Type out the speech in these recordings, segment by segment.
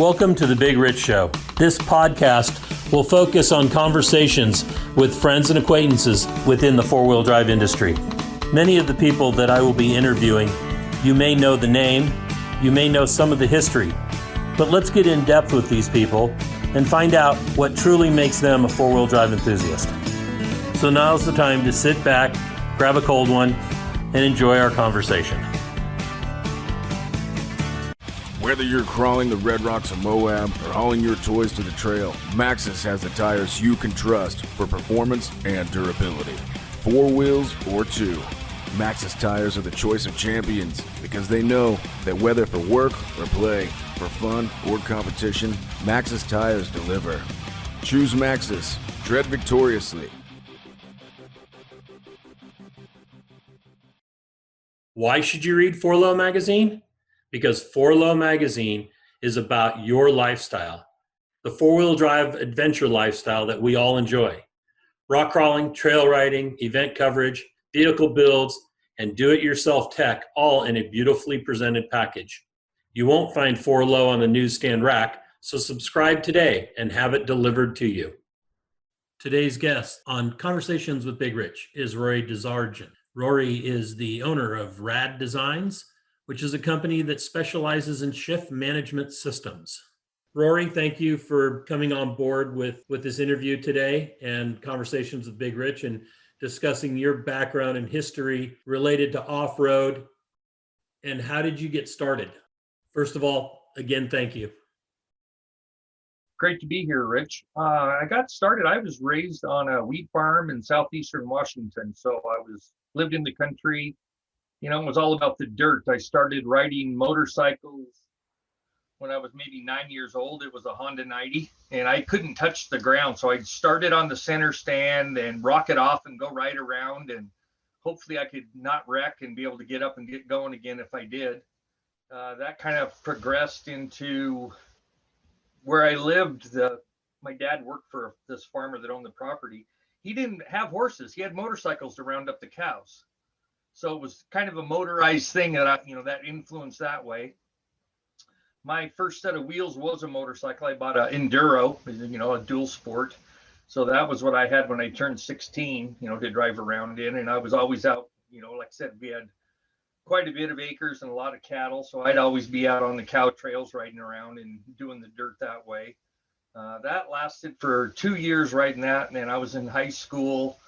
Welcome to The Big Rich Show. This podcast will focus on conversations with friends and acquaintances within the four-wheel drive industry. Many of the people that I will be interviewing, you may know the name, you may know some of the history, but let's get in depth with these people and find out what truly makes them a four-wheel drive enthusiast. So now's the time to sit back, grab a cold one, and enjoy our conversation. Whether you're crawling the red rocks of Moab or hauling your toys to the trail, Maxxis has the tires you can trust for performance and durability. 4 wheels or 2, Maxxis tires are the choice of champions because they know that whether for work or play, for fun or competition, Maxxis tires deliver. Choose Maxxis. Tread victoriously. Why should you read 4Low Magazine? Because 4Low Magazine is about your lifestyle, the four-wheel drive adventure lifestyle that we all enjoy. Rock crawling, trail riding, event coverage, vehicle builds, and do-it-yourself tech, all in a beautifully presented package. You won't find 4Low on the newsstand rack, so subscribe today and have it delivered to you. Today's guest on Conversations with Big Rich is Rory DesJardin. Rory is the owner of RADesigns, which is a company that specializes in shift management systems. Rory, thank you for coming on board with this interview today and Conversations with Big Rich and discussing your background and history related to off-road and how did you get started? First of all, again, thank you. Great to be here, Rich. I got started, I was raised on a wheat farm in southeastern Washington. So I lived in the country, you know, it was all about the dirt. I started riding motorcycles when I was maybe 9 years old. It was a Honda 90 and I couldn't touch the ground. So I started on the center stand and rock it off and go right around. And hopefully I could not wreck and be able to get up and get going again if I did. That kind of progressed into where I lived. My dad worked for this farmer that owned the property. He didn't have horses. He had motorcycles to round up the cows. So it was kind of a motorized thing that that influenced that way. My first set of wheels was a motorcycle. I bought an Enduro, a dual sport. So that was what I had when I turned 16, to drive around in. And I was always out, like I said, we had quite a bit of acres and a lot of cattle. So I'd always be out on the cow trails riding around and doing the dirt that way. That lasted for 2 years riding that. And then I was in high school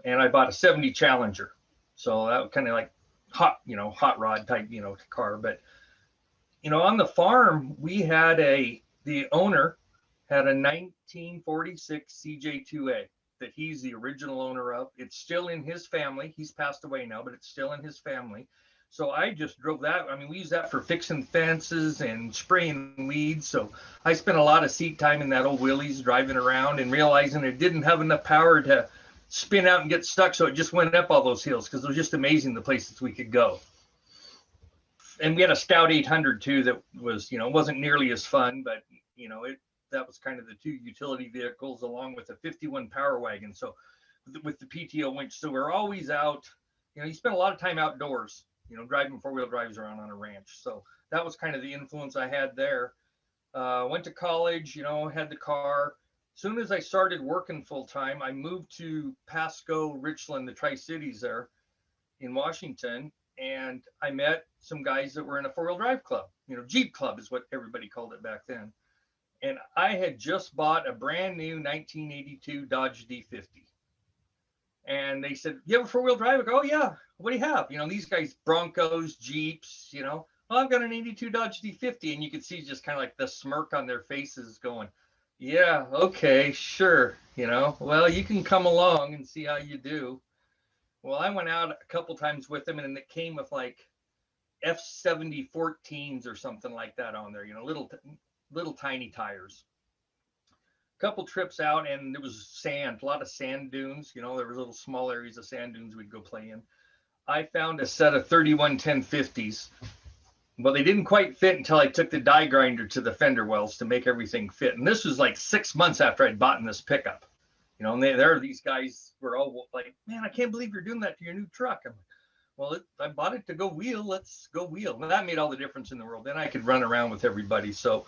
and I bought a 70 Challenger. So that was kind of like hot rod type, car. But, on the farm, we had the owner had a 1946 CJ2A that he's the original owner of. It's still in his family. He's passed away now, but it's still in his family. So I just drove that. I mean, we use that for fixing fences and spraying weeds. So I spent a lot of seat time in that old Willys driving around and realizing it didn't have enough power to spin out and get stuck. So it just went up all those hills because it was just amazing the places we could go. And we had a Scout 800 too that was, wasn't nearly as fun, but, that was kind of the 2 utility vehicles along with a 51 Power Wagon. So with the PTO winch, so we're always out, you spend a lot of time outdoors, driving 4-wheel drives around on a ranch. So that was kind of the influence I had there. Went to college, had the car. Soon as I started working full time, I moved to Pasco, Richland, the Tri-Cities there in Washington. And I met some guys that were in a 4-wheel drive club, Jeep club is what everybody called it back then. And I had just bought a brand new 1982 Dodge D50. And they said, you have a 4-wheel drive? I go, oh yeah, what do you have? These guys, Broncos, Jeeps, well, I've got an 82 Dodge D50. And you could see just kind of like the smirk on their faces going, yeah, okay, sure. Well, you can come along and see how you do. Well, I went out a couple times with them and it came with like F70 14s or something like that on there, little tiny tires. A couple trips out and there was sand, a lot of sand dunes. There was little small areas of sand dunes we'd go play in. I found a set of 311050s. Well, they didn't quite fit until I took the die grinder to the fender wells to make everything fit. And this was like 6 months after I'd bought this pickup. And there these guys were all like, man, I can't believe you're doing that to your new truck. I'm like, well, I bought it to go wheel. Let's go wheel. And that made all the difference in the world. Then I could run around with everybody. So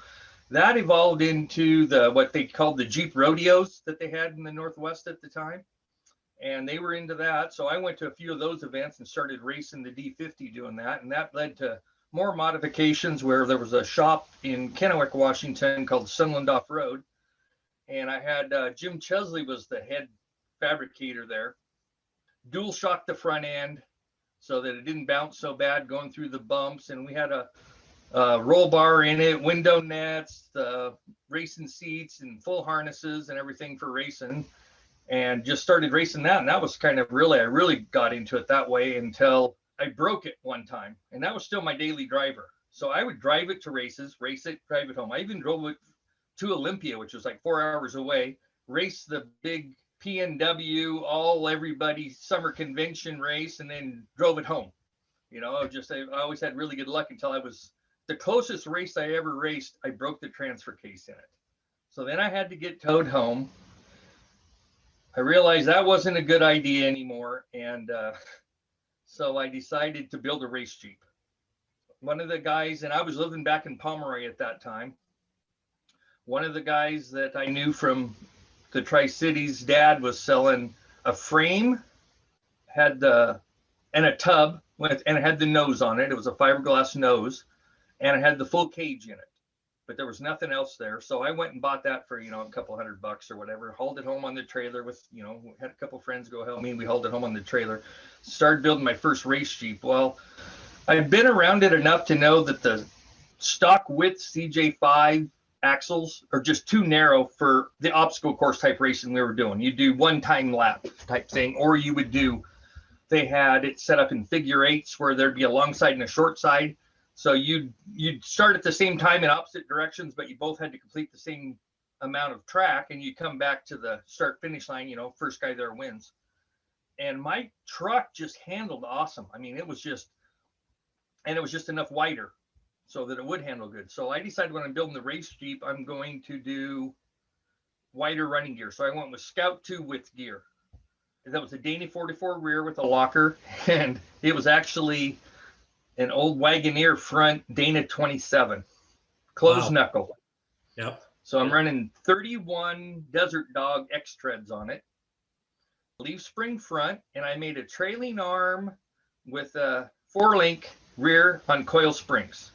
That evolved into what they called the Jeep rodeos that they had in the Northwest at the time. And they were into that. So I went to a few of those events and started racing the D50 doing that. And that led to more modifications where there was a shop in Kennewick, Washington called Sunland Off-Road. And I had Jim Chesley was the head fabricator there. Dual shock the front end so that it didn't bounce so bad going through the bumps. And we had a roll bar in it, window nets, racing seats and full harnesses and everything for racing. And just started racing that. And that was kind of I really got into it that way until I broke it one time. And that was still my daily driver. So I would drive it to races, race it, drive it home. I even drove it to Olympia, which was like 4 hours away, race the big PNW, everybody summer convention race, and then drove it home. You know, I always had really good luck until the closest race I ever raced, I broke the transfer case in it. So then I had to get towed home. I realized that wasn't a good idea anymore. And so I decided to build a race Jeep. One of the guys, and I was living back in Pomeroy at that time, one of the guys that I knew from the Tri-Cities, dad was selling a frame, and a tub, and it had the nose on it. It was a fiberglass nose, and it had the full cage in it. But there was nothing else there. So I went and bought that for, a couple $100 or whatever, hauled it home on the trailer with, had a couple friends go help me. We hauled it home on the trailer, started building my first race Jeep. Well, I've been around it enough to know that the stock width CJ5 axles are just too narrow for the obstacle course type racing we were doing. You do one time lap type thing, or you would they had it set up in figure eights where there'd be a long side and a short side. So you'd start at the same time in opposite directions, but you both had to complete the same amount of track, and you come back to the start finish line, first guy there wins. And my truck just handled awesome. I mean, it was just enough wider so that it would handle good. So I decided when I'm building the race Jeep, I'm going to do wider running gear. So I went with Scout 2 width gear. That was a Dana 44 rear with a locker, and it was actually an old Wagoneer front Dana 27 closed knuckle. Yep. So I'm running 31 Desert Dog X treads on it, leaf spring front, and I made a trailing arm with a 4-link rear on coil springs.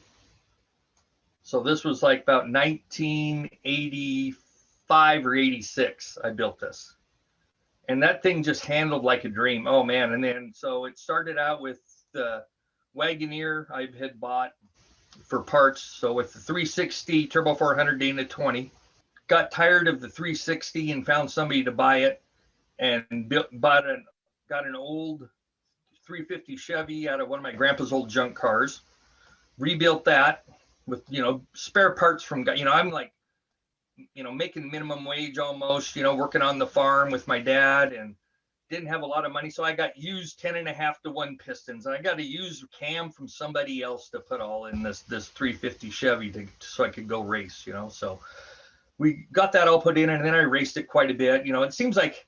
So this was like about 1985 or 86 I built this. And that thing just handled like a dream. Oh man. And then so it started out with the Wagoneer I had bought for parts. So with the 360 Turbo 400 Dana 20, got tired of the 360 and found somebody to buy it, and got an old 350 Chevy out of one of my grandpa's old junk cars, rebuilt that with, spare parts from, I'm like, making minimum wage almost, working on the farm with my dad, and didn't have a lot of money. So I got used 10.5-to-1 pistons, and I got a used cam from somebody else to put all in this 350 Chevy so I could go race, So we got that all put in, and then I raced it quite a bit. It seems like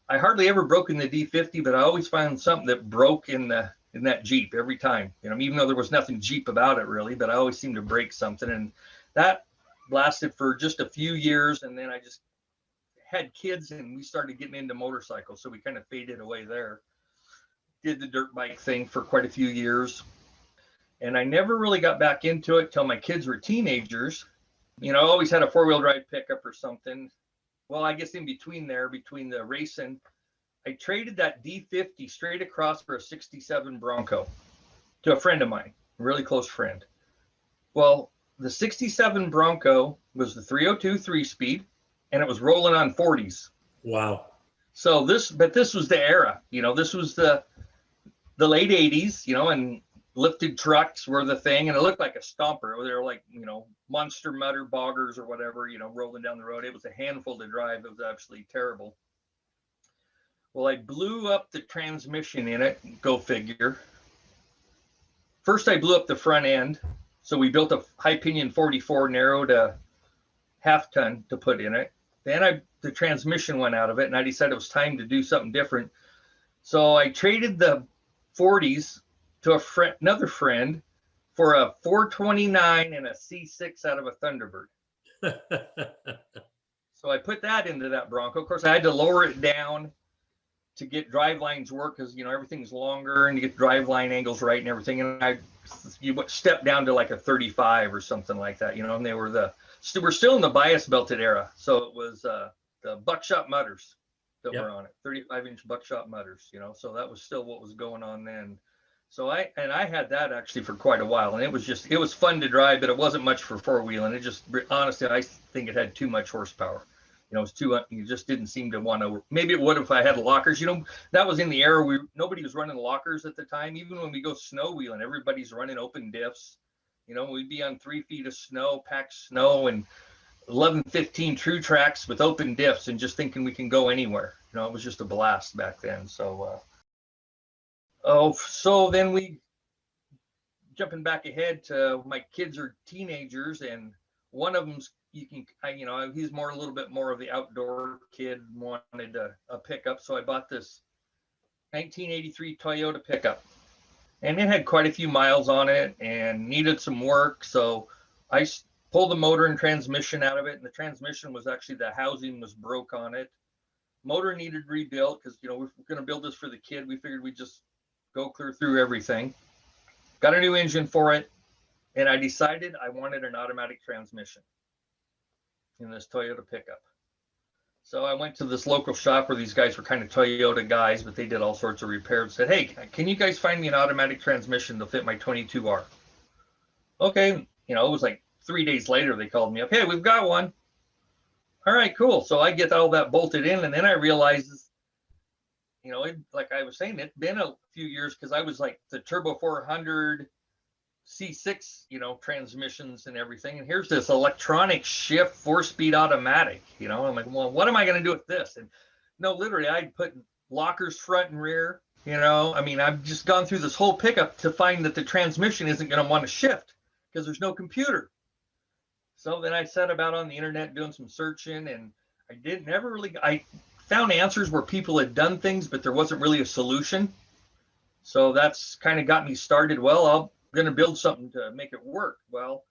I hardly ever broke in the D50, but I always found something that broke in that Jeep every time, even though there was nothing Jeep about it really, but I always seemed to break something. And that lasted for just a few years. And then I just had kids and we started getting into motorcycles. So we kind of faded away there. Did the dirt bike thing for quite a few years. And I never really got back into it till my kids were teenagers. I always had a 4-wheel drive pickup or something. Well, I guess between the racing, I traded that D50 straight across for a 67 Bronco to a friend of mine, a really close friend. Well, the 67 Bronco was the 302 3-speed, and it was rolling on 40s. Wow. So this was the era, this was the late 80s, and lifted trucks were the thing, and it looked like a stomper. They were like, monster mutter boggers or whatever, rolling down the road. It was a handful to drive. It was absolutely terrible. Well, I blew up the transmission in it, go figure. First, I blew up the front end. So we built a high pinion 44 narrow to half ton to put in it. Then the transmission went out of it, and I decided it was time to do something different. So I traded the 40s to another friend for a 429 and a C6 out of a Thunderbird. So I put that into that Bronco. Of course, I had to lower it down to get drive lines work because, you know, everything's longer and you get drive line angles right and everything. And you step down to like a 35 or something like that, you know, and we're still in the bias belted era. So it was the buckshot mutters that were on it, 35-inch buckshot mutters, you know, so that was still what was going on then. So I had that actually for quite a while, and it was fun to drive, but it wasn't much for four-wheeling. It just, honestly, I think it had too much horsepower. You know, it was too, you just didn't seem to want to, maybe it would if I had lockers, you know, that was in the era nobody was running lockers at the time. Even when we go snow wheeling, everybody's running open diffs. You know, we'd be on 3 feet of snow, packed snow, and 11, 15 true tracks with open diffs and just thinking we can go anywhere. You know, it was just a blast back then. So, so then we, jumping back ahead to my kids are teenagers, and one of them's, you know, he's a little bit more of the outdoor kid, wanted a pickup. So I bought this 1983 Toyota pickup, and it had quite a few miles on it and needed some work. So I pulled the motor and transmission out of it, and the transmission was actually, the housing was broke on it. Motor needed rebuilt because, you know, we're going to build this for the kid. We figured we'd just go clear through everything. Got a new engine for it, and I decided I wanted an automatic transmission in this Toyota pickup. So I went to this local shop where these guys were kind of Toyota guys, but they did all sorts of repairs. Said, hey, can you guys find me an automatic transmission to fit my 22R? Okay, you know, it was like 3 days later they called me up. Hey, we've got one. All right, cool. So I get all that bolted in, and then I realized, you know, like I was saying, it's been a few years because I was like the Turbo 400 C6, you know, transmissions and everything. And here's this electronic shift 4-speed automatic, you know. I'm like, well, what am I going to do with this? And no, literally, I'd put lockers front and rear, you know. I mean, I've just gone through this whole pickup to find that the transmission isn't going to want to shift because there's no computer. So then I set about on the internet doing some searching, and I found answers where people had done things, but there wasn't really a solution. So that's kind of got me started. Well, I'm going to build something to make it work. Well,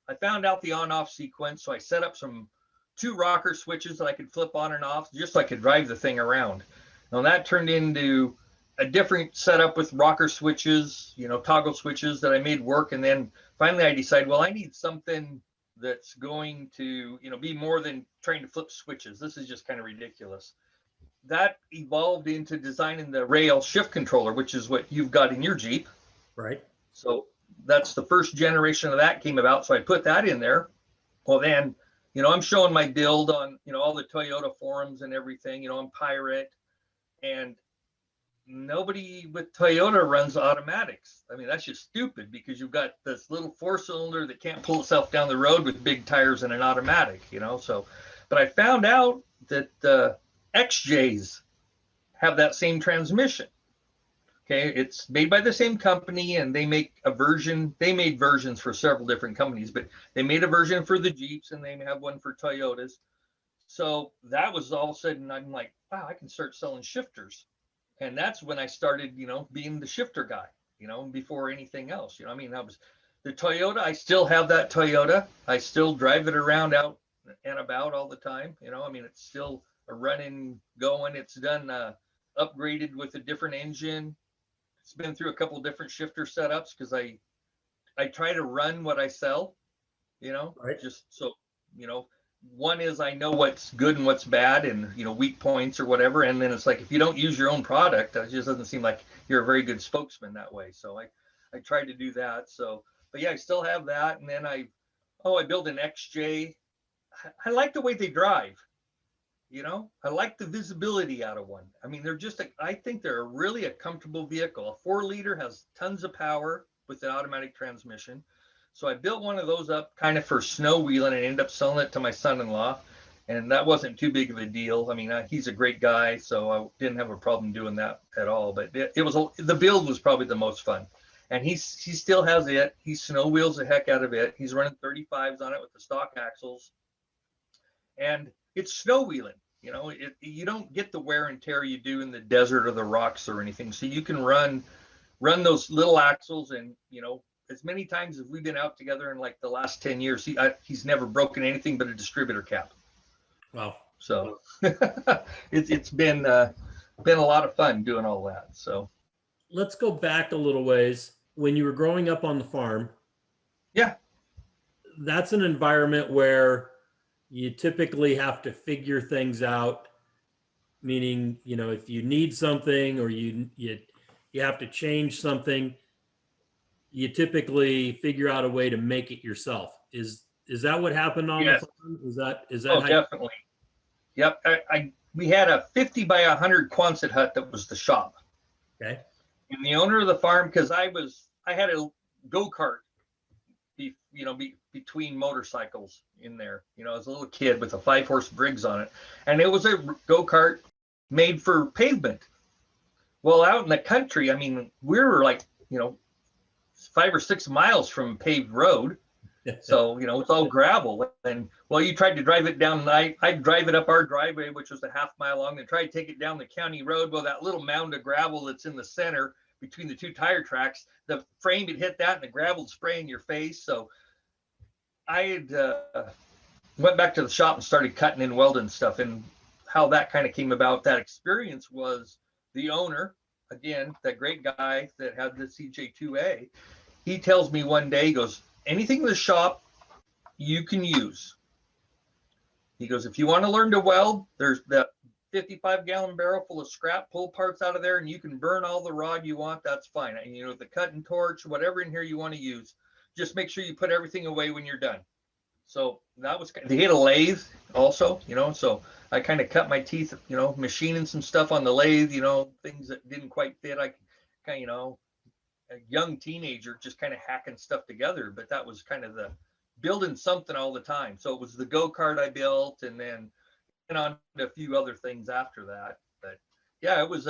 I found out the on-off sequence, so I set up 2 rocker switches that I could flip on and off just so I could drive the thing around. Now that turned into a different setup with rocker switches, you know, toggle switches that I made work. And then finally I decided, well, I need something that's going to, you know, be more than trying to flip switches. This is just kind of ridiculous. That evolved into designing the rail shift controller, which is what you've got in your Jeep. Right. So that's the first generation of that came about. So I put that in there. Well, then, you know, I'm showing my build on, you know, all the Toyota forums and everything, you know, I'm Pirate, and nobody with Toyota runs automatics. I mean, that's just stupid because you've got this little 4-cylinder that can't pull itself down the road with big tires and an automatic, you know. So, but I found out that XJs have that same transmission. Okay, it's made by the same company, and they make a version. They made versions for several different companies, but they made a version for the Jeeps, and they have one for Toyotas. So that was all of a sudden, I'm like, wow, I can start selling shifters. And that's when I started, you know, being the shifter guy, you know, before anything else. You know, I mean, I was the Toyota. I still have that Toyota. I still drive it around out and about all the time. You know, I mean, it's still a running, going. It's done upgraded with a different engine. It's been through a couple different shifter setups because I try to run what I sell, you know, Right. just so, you know, one is I know what's good and what's bad and, you know, weak points or whatever. And then it's like, if you don't use your own product, it just doesn't seem like you're a very good spokesman that way. So I tried to do that. So, but yeah, I still have that. And then I built an XJ. I like the way they drive. You know, I like the visibility out of one. I mean, I think they're really a comfortable vehicle. A 4-liter has tons of power with the automatic transmission. So I built one of those up kind of for snow wheeling and ended up selling it to my son-in-law. And that wasn't too big of a deal. I mean, he's a great guy, so I didn't have a problem doing that at all. But the build was probably the most fun. And he still has it. He snow wheels the heck out of it. He's running 35s on it with the stock axles. And it's snow wheeling, you know, you don't get the wear and tear you do in the desert or the rocks or anything. So you can run those little axles and, you know, as many times as we've been out together in like the last 10 years, he's never broken anything but a distributor cap. Wow. So it's been a lot of fun doing all that. So Let's go back a little ways. When you were growing up on the farm, yeah, that's an environment where you typically have to figure things out, meaning, you know, if you need something or you have to change something, you typically figure out a way to make it yourself. Is that what happened on the yes, farm? Is that oh, how definitely. Yep. We had a 50 by 100 Quonset hut that was the shop. Okay. And the owner of the farm, because I had a go-kart between motorcycles in there, as a little kid with a 5-horse Briggs on it. And it was a go-kart made for pavement. Well, out in the country, I mean, we were like, 5 or 6 miles from paved road. So, it's all gravel. And well, you tried to drive it down, I'd drive it up our driveway, which was a half mile long, and try to take it down the county road. Well, that little mound of gravel that's in the center between the 2 tire tracks, the frame had hit that and the gravel would spray in your face. So I had went back to the shop and started cutting and welding stuff. And how that kind of came about, that experience was the owner, again, that great guy that had the CJ2A, he tells me one day, he goes, anything in the shop you can use. He goes, if you want to learn to weld, there's that 55-gallon barrel full of scrap, pull parts out of there, and you can burn all the rod you want. That's fine. And the cutting torch, whatever in here you want to use, just make sure you put everything away when you're done. So that was, they had a lathe also, so I kind of cut my teeth, machining some stuff on the lathe, things that didn't quite fit. I kind of, a young teenager just kind of hacking stuff together, but that was kind of the building something all the time. So it was the go-kart I built, and then went on to a few other things after that. But yeah, it was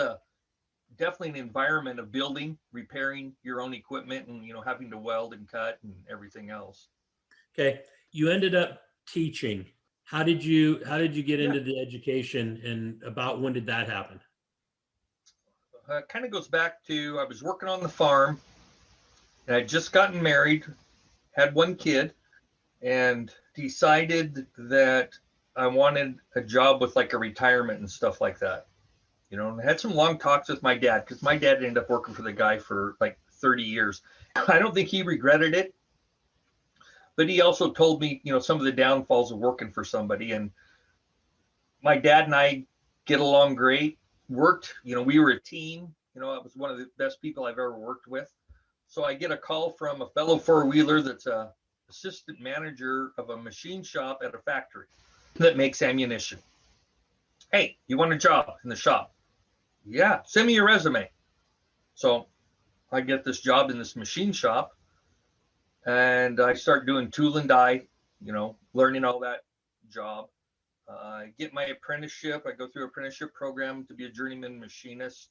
definitely an environment of building, repairing your own equipment, and having to weld and cut and everything else. Okay. You ended up teaching. How did you get into the education, and about when did that happen? Kind of goes back to, I was working on the farm, and I'd just gotten married, had 1 kid, and decided that I wanted a job with like a retirement and stuff like that. And I had some long talks with my dad, because my dad ended up working for the guy for like 30 years. I don't think he regretted it, but he also told me, some of the downfalls of working for somebody. And my dad and I get along great. Worked, we were a team. I was one of the best people I've ever worked with. So I get a call from a fellow 4-wheeler that's a assistant manager of a machine shop at a factory that makes ammunition. Hey, you want a job in the shop? Yeah, send me your resume. So I get this job in this machine shop, and I start doing tool and die, learning all that job. I get my apprenticeship. I go through an apprenticeship program to be a journeyman machinist.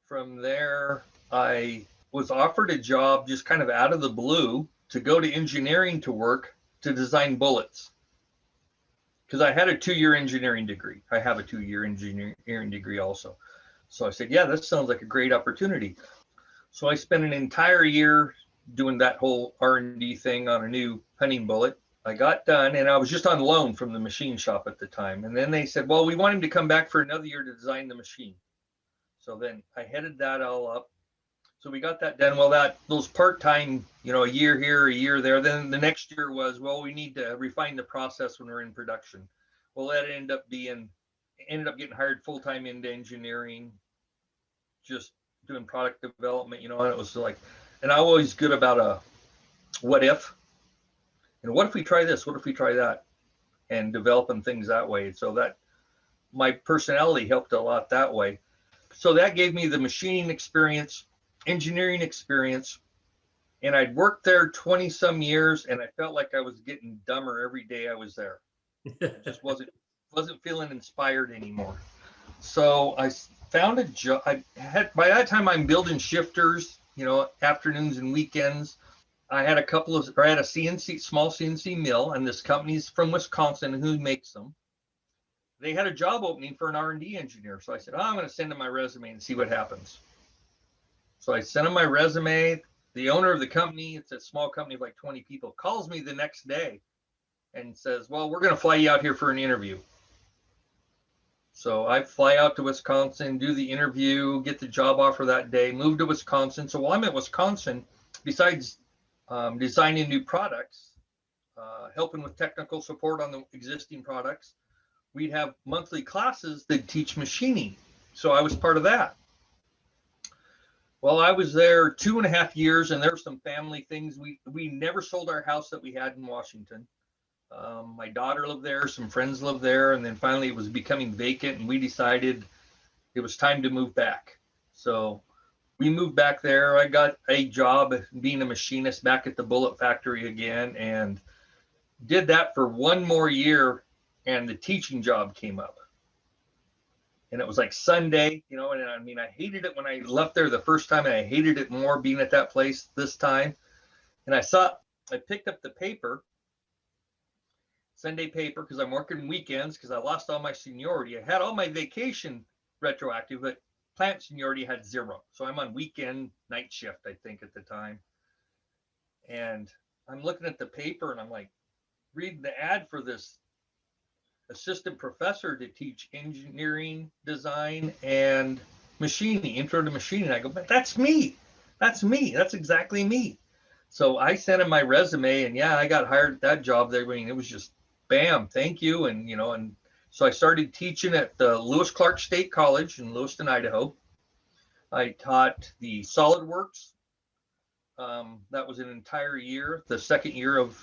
From there, I was offered a job just kind of out of the blue to go to engineering to work to design bullets. Because I had a 2-year engineering degree. I have a 2-year engineering degree also. So I said, yeah, that sounds like a great opportunity. So I spent an entire year doing that whole R&D thing on a new hunting bullet. I got done, and I was just on loan from the machine shop at the time. And then they said, well, we want him to come back for another year to design the machine. So then I headed that all up. So we got that done. Well, those part-time, a year here, a year there. Then the next year was, well, we need to refine the process when we're in production. Well, that ended up getting hired full-time into engineering, just doing product development, and it was like, and I'm always good about a what if. And what if we try this? What if we try that? And developing things that way. So that my personality helped a lot that way. So that gave me the machining experience, engineering experience, and I'd worked there 20 some years, and I felt like I was getting dumber every day I was there. I just wasn't feeling inspired anymore. So I found a job. By that time I'm building shifters, afternoons and weekends. I had a small CNC mill, and this company's from Wisconsin who makes them. They had a job opening for an R&D engineer. So I said, I'm going to send them my resume and see what happens. So I sent them my resume. the owner of the company, it's a small company of like 20 people, calls me the next day and says, well, we're going to fly you out here for an interview. So I fly out to Wisconsin, do the interview, get the job offer that day, move to Wisconsin. So while I'm at Wisconsin, besides designing new products, helping with technical support on the existing products, we'd have monthly classes that teach machining. So I was part of that. Well, I was there 2.5 years, and there were some family things. We never sold our house that we had in Washington. My daughter lived there, some friends lived there, and then finally it was becoming vacant, and we decided it was time to move back. So we moved back there. I got a job being a machinist back at the bullet factory again, and did that for 1 more year, and the teaching job came up. And it was like Sunday, and I mean, I hated it when I left there the first time, and I hated it more being at that place this time. And I picked up the paper, Sunday paper, because I'm working weekends because I lost all my seniority. I had all my vacation retroactive, but plant seniority had 0. So I'm on weekend night shift, I think, at the time. And I'm looking at the paper, and I'm like, reading the ad for this assistant professor to teach engineering, design, and machining, intro to machining. I go, but that's me. That's me. That's exactly me. So I sent him my resume, and yeah, I got hired at that job there. I mean, it was just bam, thank you. And, and so I started teaching at the Lewis Clark State College in Lewiston, Idaho. I taught the SolidWorks. That was an entire year, the second year of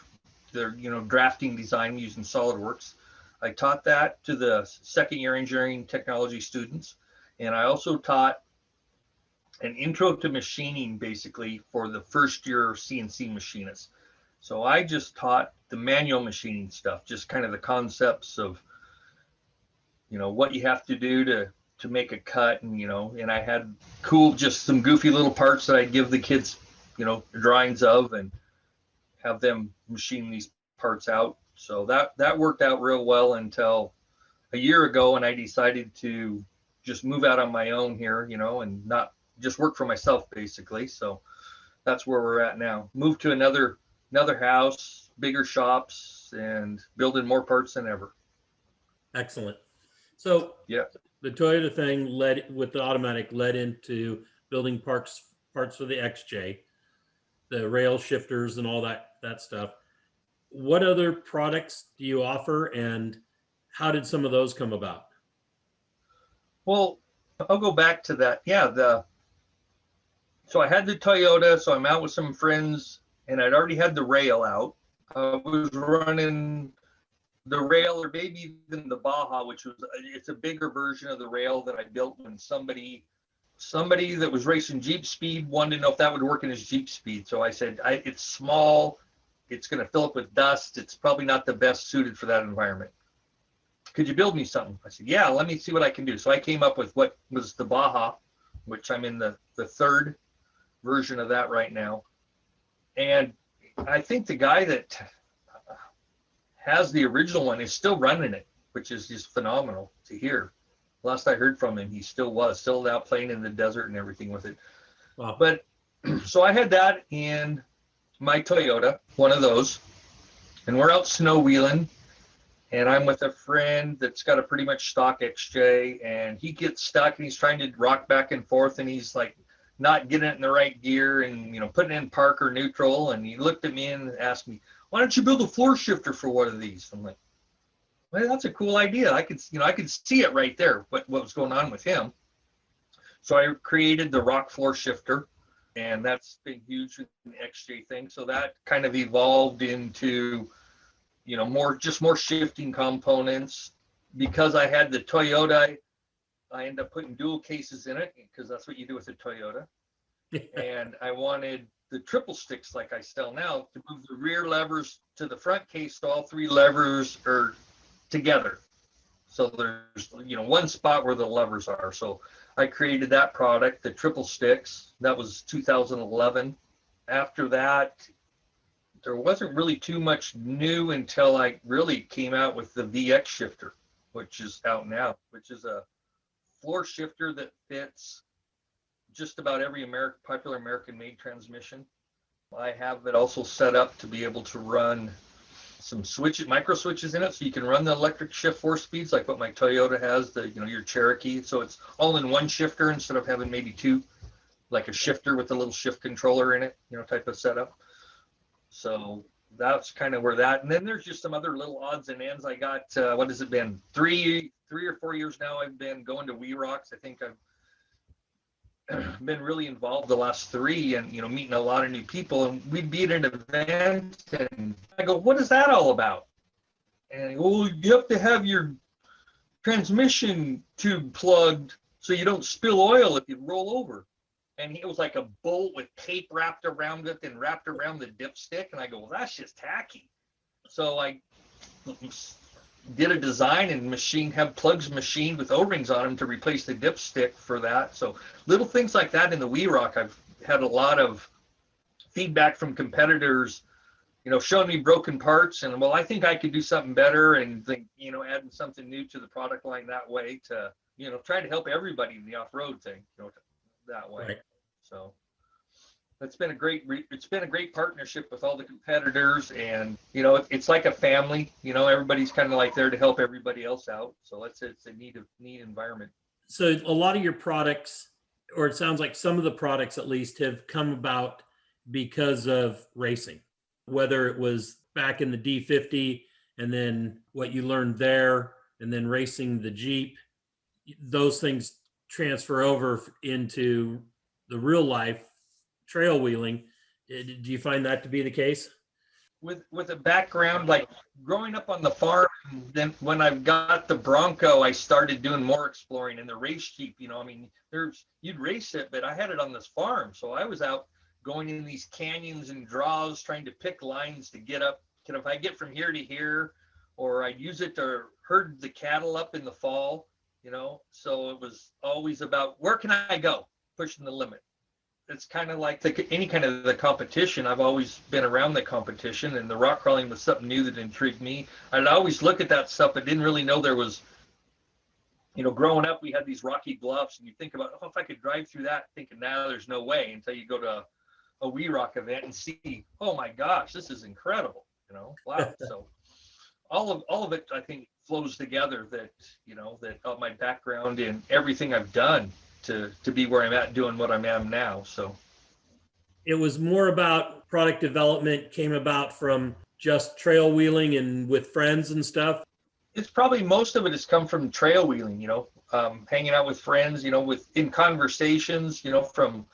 the, drafting design using SolidWorks. I taught that to the second year engineering technology students. And I also taught an intro to machining basically for the first year CNC machinists. So I just taught the manual machining stuff, just kind of the concepts of, what you have to do to make a cut. And, and I had just some goofy little parts that I'd give the kids, drawings of, and have them machine these parts out. So that worked out real well until a year ago, when I decided to just move out on my own here, and not just work for myself basically. So that's where we're at now. Moved to another house, bigger shops, and building more parts than ever. Excellent. So yeah, the Toyota thing led into building parts for the XJ, the rail shifters and all that stuff. What other products do you offer, and how did some of those come about? Well, I'll go back to that. Yeah, so I had the Toyota, so I'm out with some friends, and I'd already had the rail out. I was running the rail, or maybe even the Baja, it's a bigger version of the rail that I built when somebody that was racing Jeep Speed wanted to know if that would work in his Jeep Speed. So I said, it's small, it's going to fill up with dust, it's probably not the best suited for that environment. Could you build me something? I said, yeah, let me see what I can do. So I came up with what was the Baja, which I'm in the third version of that right now. And I think the guy that has the original one is still running it, which is just phenomenal to hear. Last I heard from him, he still out playing in the desert and everything with it. Wow. But so I had that in my Toyota, one of those, and we're out snow wheeling, and I'm with a friend that's got a pretty much stock XJ, and he gets stuck, and he's trying to rock back and forth, and he's like not getting it in the right gear, and putting it in park or neutral. And he looked at me and asked me, why don't you build a floor shifter for one of these? I'm like, well, that's a cool idea. I could see it right there, what was going on with him. So I created the rock floor shifter, and that's been huge with the XJ thing. So that kind of evolved into, more shifting components. Because I had the Toyota, I ended up putting dual cases in it, because that's what you do with a Toyota. And I wanted the triple sticks like I sell now to move the rear levers to the front case, so all 3 levers are together. So there's one spot where the levers are. So I created that product, the triple sticks. That was 2011. After that, there wasn't really too much new until I really came out with the VX shifter, which is out now, which is a floor shifter that fits just about every popular American-made transmission. I have it also set up to be able to run some switches, micro switches in it, so you can run the electric shift 4 speeds like what my Toyota has, your Cherokee. So it's all in one shifter instead of having maybe two, like a shifter with a little shift controller in it, type of setup. So that's kind of where that. And then there's just some other little odds and ends. I got what has it been? Three or 4 years now. I've been going to WeRocks. I think I've been really involved the last 3, and meeting a lot of new people. And we'd be at an event, and I go, "What is that all about?" And well, you have to have your transmission tube plugged so you don't spill oil if you roll over. And it was like a bolt with tape wrapped around it and wrapped around the dipstick. And I go, well, that's just tacky. So I did a design and have plugs machined with O-rings on them to replace the dipstick for that. So little things like that in the WeRock. I've had a lot of feedback from competitors, showing me broken parts, and well, I think I could do something better, and think, adding something new to the product line that way to, try to help everybody in the off-road thing, that way. Right. So it's been a great partnership with all the competitors, and it's like a family. Everybody's kind of like there to help everybody else out. So it's a neat environment. So a lot of your products, or it sounds like some of the products at least, have come about because of racing, whether it was back in the D50 and then what you learned there, and then racing the Jeep. Those things transfer over into the real life trail wheeling. Do you find that to be the case? With a background like growing up on the farm, then when I got the Bronco, I started doing more exploring. And the race Jeep, you'd race it, but I had it on this farm, so I was out going in these canyons and draws, trying to pick lines to get up. If I get from here to here, or I'd use it to herd the cattle up in the fall. So it was always about where can I go, pushing the limit. It's kind of like any kind of the competition. I've always been around the competition, and the rock crawling was something new that intrigued me. I'd always look at that stuff, but didn't really know there was, growing up, we had these rocky bluffs, and you think about, if I could drive through that, thinking, there's no way, until you go to a WeRock event and see, oh my gosh, this is incredible. Wow. So all of it, I think, flows together, that that my background and everything I've done to be where I'm at, doing what I am now. So it was more about product development, came about from just trail wheeling and with friends and stuff. It's probably most of it has come from trail wheeling, hanging out with friends, in conversations, from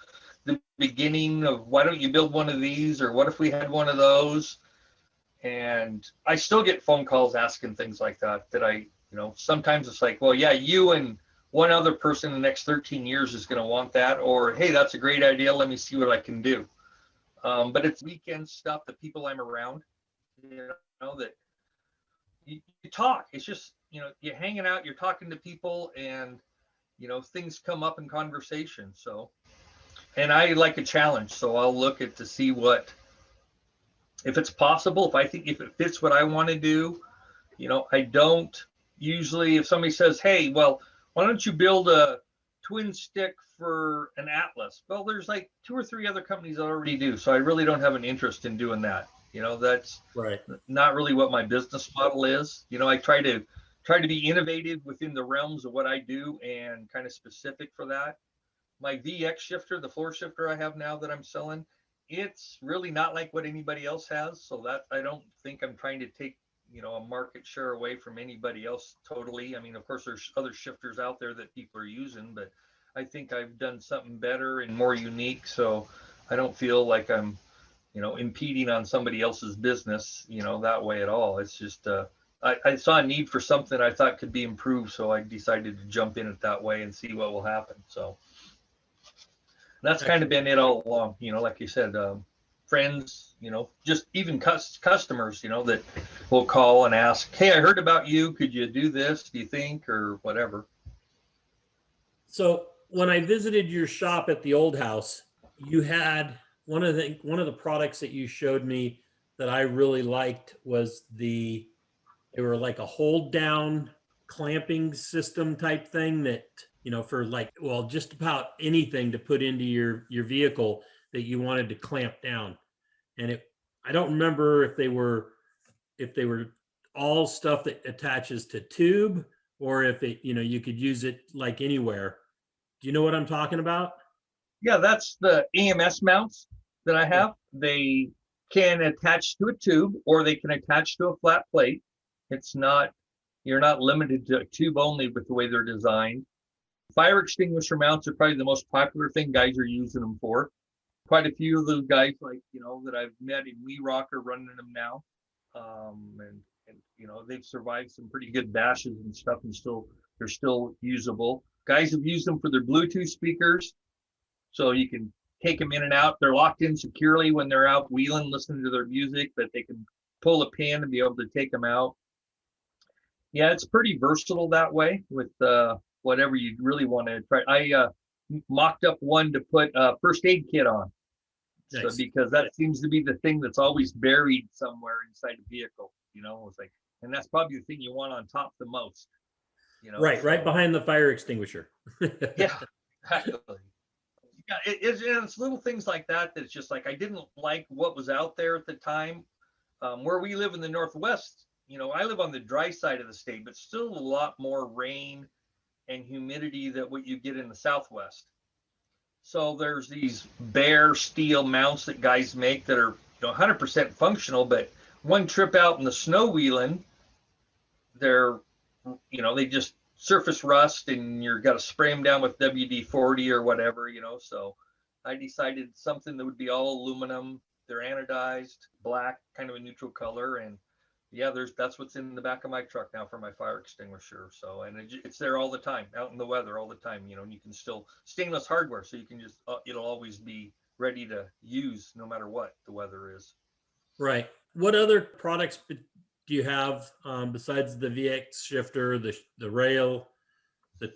the beginning of, why don't you build one of these, or what if we had one of those? And I still get phone calls asking things like that I, sometimes it's like, well, yeah, you and one other person in the next 13 years is going to want that, or, hey, that's a great idea, let me see what I can do. But it's weekend stuff, the people I'm around, that you talk. It's just, you're hanging out, you're talking to people, and, things come up in conversation. So, and I like a challenge, so I'll look at to see if it's possible, if it fits what I want to do. I don't usually, if somebody says, hey, well, why don't you build a twin stick for an Atlas? Well, there's like 2 or 3 other companies that already do, so I really don't have an interest in doing that. That's right. Not really what my business model is. I try to be innovative within the realms of what I do, and kind of specific for that. My VX shifter, the floor shifter I have now that I'm selling, it's really not like what anybody else has. So that, I don't think I'm trying to take, a market share away from anybody else totally. Of course, there's other shifters out there that people are using, but I think I've done something better and more unique. So I don't feel like I'm, impeding on somebody else's business, that way at all. It's just, I saw a need for something I thought could be improved. So I decided to jump in it that way and see what will happen. So that's kind of been it all along, like you said, friends, just even customers, that will call and ask, hey, I heard about you. Could you do this, do you think, or whatever? So when I visited your shop at the old house, you had one of the products that you showed me that I really liked was they were like a hold down clamping system type thing that, for just about anything to put into your vehicle that you wanted to clamp down. and I don't remember if they were all stuff that attaches to tube, or if you could use it like anywhere. Do you know what I'm talking about? Yeah, that's the EMS mounts that I have. They can attach to a tube or they can attach to a flat plate. You're not limited to a tube only with the way they're designed. Fire extinguisher mounts are probably the most popular thing guys are using them for. Quite a few of those guys, that I've met in We Rock are running them now. And they've survived some pretty good bashes and stuff, and they're still usable. Guys have used them for their Bluetooth speakers, so you can take them in and out. They're locked in securely when they're out wheeling, listening to their music, but they can pull a pin and be able to take them out. Yeah, it's pretty versatile that way with whatever you really want to try. I mocked up one to put a first aid kit on. Nice. So, because that seems to be the thing that's always buried somewhere inside a vehicle, it's like, and that's probably the thing you want on top the most, right behind the fire extinguisher. Yeah, exactly. Yeah, it's little things like that that's just like, I didn't like what was out there at the time. Where we live in the Northwest, I live on the dry side of the state, but still a lot more rain and humidity than what you get in the Southwest. So there's these bare steel mounts that guys make that are 100% functional, but one trip out in the snow wheeling, they just surface rust, and you're got to spray them down with WD-40 or whatever, So I decided something that would be all aluminum. They're anodized, black, kind of a neutral color, and yeah, that's what's in the back of my truck now for my fire extinguisher. So, and it's there all the time, out in the weather all the time, and you can still, stainless hardware, so you can just, it'll always be ready to use no matter what the weather is. Right. What other products do you have besides the VX shifter, the rail, the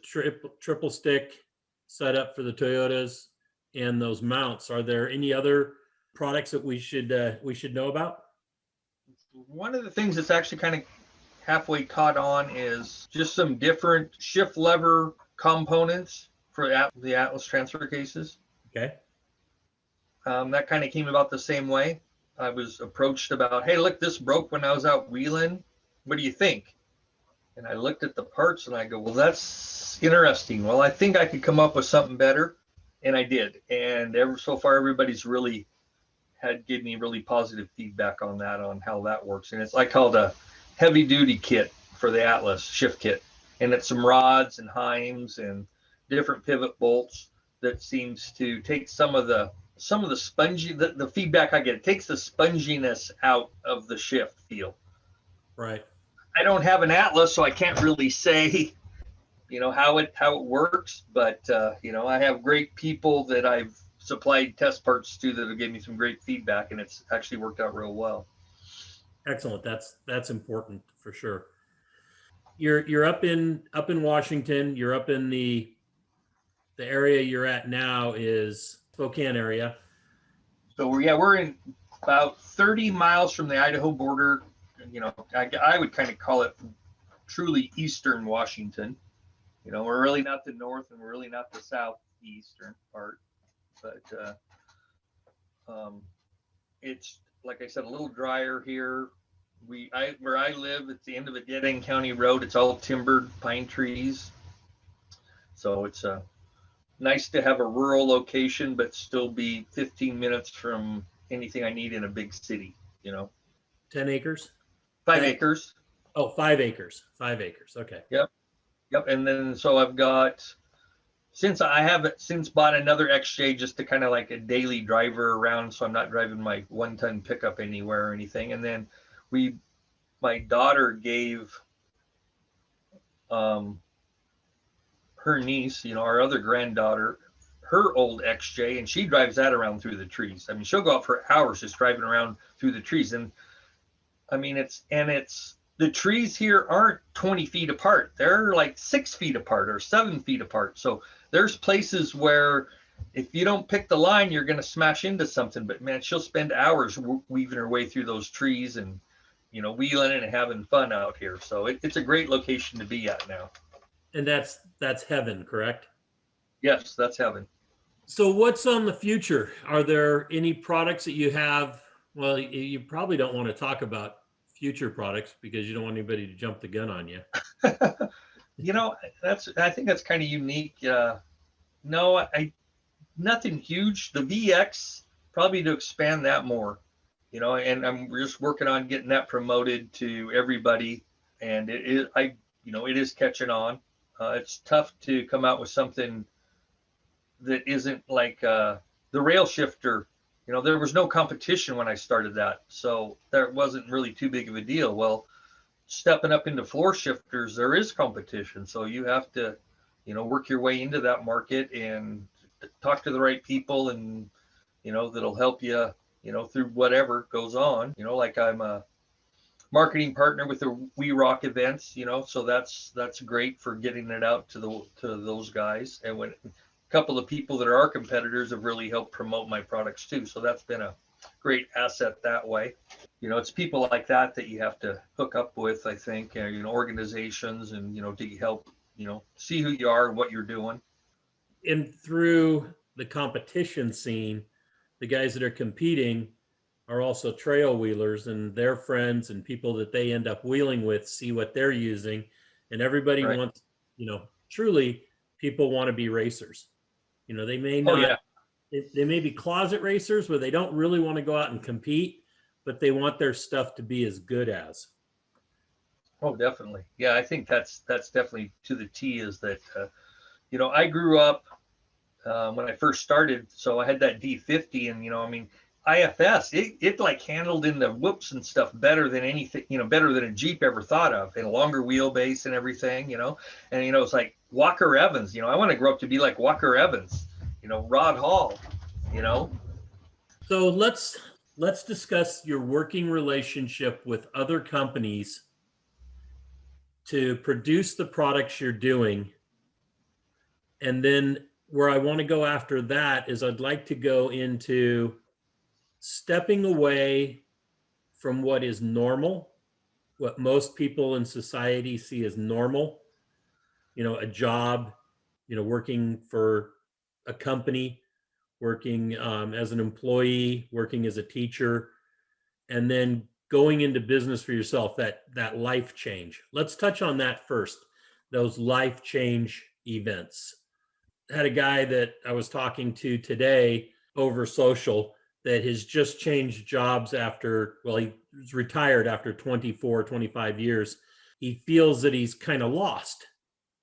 triple stick setup for the Toyotas, and those mounts? Are there any other products that we should know about? One of the things that's actually kind of halfway caught on is just some different shift lever components for the Atlas transfer cases. Okay. That kind of came about the same way. I was approached about, hey, look, this broke when I was out wheeling. What do you think? And I looked at the parts and I go, well, that's interesting. Well, I think I could come up with something better. And I did. And so far, everybody's really gave me really positive feedback on how that works. And I called a heavy duty kit for the Atlas shift kit. And it's some rods and heims and different pivot bolts that seems to take some of the spongy, the feedback I get, it takes the sponginess out of the shift feel. Right. I don't have an Atlas, so I can't really say, how it works, but I have great people that I've supplied test parts to that have given me some great feedback, and it's actually worked out real well. Excellent. That's important for sure. You're up in Washington. You're up in the area you're at now is Spokane area. So we're in about 30 miles from the Idaho border. I would kind of call it truly eastern Washington. We're really not the north, and we're really not the southeastern part, but it's, like I said, a little drier here. Where I live, it's the end of a dead-end county road. It's all timbered pine trees, so it's nice to have a rural location, but still be 15 minutes from anything I need in a big city. 10 acres. 5 acres. Oh, 5 acres. 5 acres. Okay. Yep. And then so I've got, since I haven't bought another XJ just to kind of like a daily driver around, so I'm not driving my 1-ton pickup anywhere or anything. And then my daughter gave her niece, our other granddaughter, her old XJ, and she drives that around through the trees. I mean, she'll go out for hours just driving around through the trees. And I mean, the trees here aren't 20 feet apart. They're like 6 feet apart or 7 feet apart. So there's places where if you don't pick the line, you're going to smash into something. But man, she'll spend hours weaving her way through those trees and, wheeling and having fun out here. So it's a great location to be at now. And that's heaven, correct? Yes, that's heaven. So what's on the future? Are there any products that you have Well, you probably don't want to talk about future products because you don't want anybody to jump the gun on you. You know, I think that's kind of unique. No, I nothing huge. The VX probably to expand that more, you know, and I'm just working on getting that promoted to everybody. And it is, you know, it is catching on. It's tough to come out with something that isn't like the rail shifter. You know, there was no competition when I started that, so that wasn't really too big of a deal. Well, stepping up into floor shifters, there is competition, so you have to, you know, work your way into that market and talk to the right people, and you know that'll help you, you know, through whatever goes on. You know, like I'm a marketing partner with the We Rock events, you know, so that's great for getting it out to those guys. And when a couple of people that are our competitors have really helped promote my products too, so that's been a great asset that way. You know, it's people like that that you have to hook up with, I think, you know, organizations, and you know, to help, you know, see who you are and what you're doing. And through the competition scene, the guys that are competing are also trail wheelers, and their friends and people that they end up wheeling with see what they're using. And everybody Right. wants, you know, truly, people want to be racers. You know, they may Oh not, yeah. they may be closet racers where they don't really want to go out and compete, but they want their stuff to be as good as. Oh, definitely. Yeah, I think that's definitely to the T. Is that you know, I grew up when I first started, so I had that D50, and you know, I mean, IFS, it like handled in the whoops and stuff better than anything, you know, better than a Jeep ever thought of, and a longer wheelbase and everything, you know. And you know, it's like Walker Evans, you know, I want to grow up to be like Walker Evans, you know, Rod Hall, you know. So let's discuss your working relationship with other companies to produce the products you're doing. And then where I want to go after that is I'd like to go into stepping away from what is normal, what most people in society see as normal, you know, a job, you know, working for a company, working as an employee, working as a teacher, and then going into business for yourself, that life change. Let's touch on that first, those life change events. I had a guy that I was talking to today over social that has just changed jobs after, well, he was retired after 24, 25 years. He feels that he's kind of lost.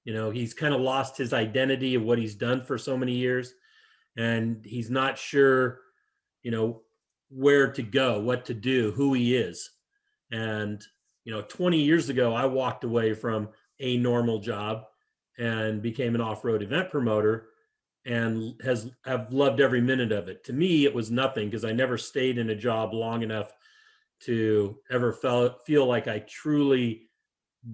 You know, he's kind of lost his identity of what he's done for so many years. And he's not sure, you know, where to go, what to do, who he is. And, you know, 20 years ago, I walked away from a normal job and became an off-road event promoter and have loved every minute of it. To me, it was nothing because I never stayed in a job long enough to ever feel like I truly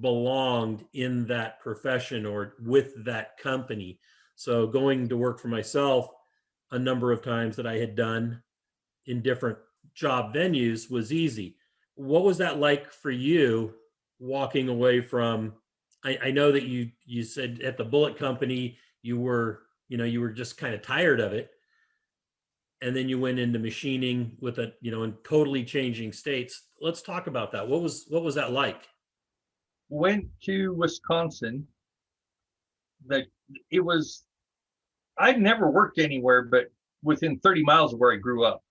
belonged in that profession or with that company. So going to work for myself a number of times that I had done in different job venues was easy. What was that like for you walking away from, I know that you said at the bullet company you were, you know, you were just kind of tired of it, and then you went into machining with a, you know, in totally changing states. Let's talk about that. What was that like? Went to Wisconsin. That it was, I'd never worked anywhere but within 30 miles of where I grew up,